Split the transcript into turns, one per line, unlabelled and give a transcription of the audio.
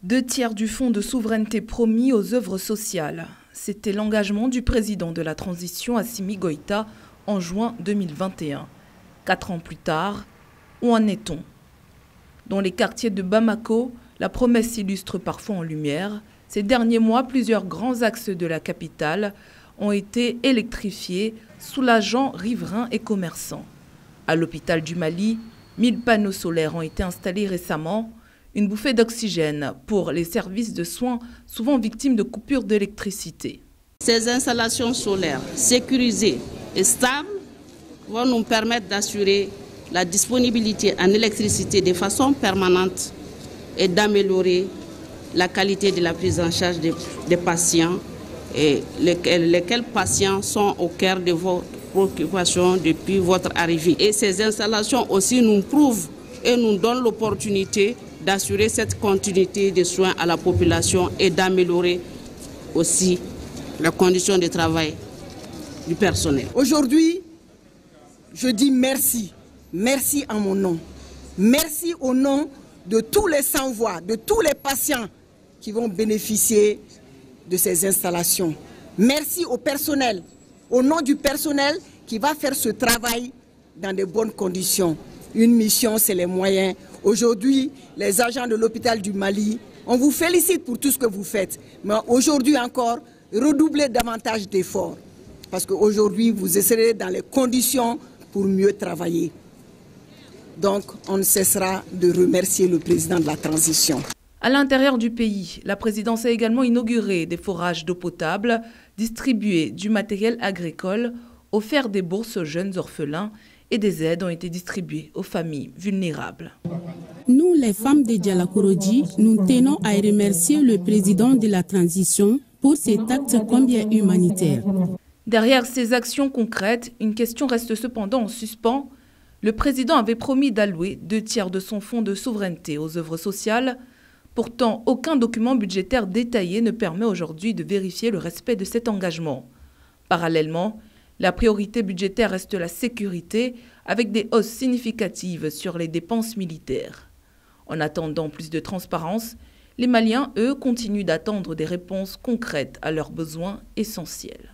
2/3 du fonds de souveraineté promis aux œuvres sociales. C'était l'engagement du président de la transition Assimi Goïta en juin 2021. 4 ans plus tard, où en est-on? Dans les quartiers de Bamako, la promesse s'illustre parfois en lumière. Ces derniers mois, plusieurs grands axes de la capitale ont été électrifiés, soulageant riverains et commerçants. À l'hôpital du Mali, 1000 panneaux solaires ont été installés récemment. Une bouffée d'oxygène pour les services de soins souvent victimes de coupures d'électricité.
Ces installations solaires sécurisées et stables vont nous permettre d'assurer la disponibilité en électricité de façon permanente et d'améliorer la qualité de la prise en charge des patients, et lesquels patients sont au cœur de vos préoccupations depuis votre arrivée. Et ces installations aussi nous prouvent et nous donnent l'opportunité d'assurer cette continuité de soins à la population et d'améliorer aussi les conditions de travail du personnel.
Aujourd'hui, je dis merci. Merci en mon nom. Merci au nom de tous les sans-voix, de tous les patients qui vont bénéficier de ces installations. Merci au personnel, au nom du personnel qui va faire ce travail dans de bonnes conditions. Une mission, c'est les moyens. Aujourd'hui, les agents de l'hôpital du Mali, on vous félicite pour tout ce que vous faites. Mais aujourd'hui encore, redoublez davantage d'efforts. Parce qu'aujourd'hui, vous serez dans les conditions pour mieux travailler. Donc, on ne cessera de remercier le président de la transition.
À l'intérieur du pays, la présidence a également inauguré des forages d'eau potable, distribué du matériel agricole, offert des bourses aux jeunes orphelins et des aides ont été distribuées aux familles vulnérables.
Nous, les femmes de Dialakorodji, nous tenons à remercier le président de la transition pour cet acte combien humanitaire.
Derrière ces actions concrètes, une question reste cependant en suspens. Le président avait promis d'allouer 2/3 de son fonds de souveraineté aux œuvres sociales. Pourtant, aucun document budgétaire détaillé ne permet aujourd'hui de vérifier le respect de cet engagement. Parallèlement, la priorité budgétaire reste la sécurité, avec des hausses significatives sur les dépenses militaires. En attendant plus de transparence, les Maliens, eux, continuent d'attendre des réponses concrètes à leurs besoins essentiels.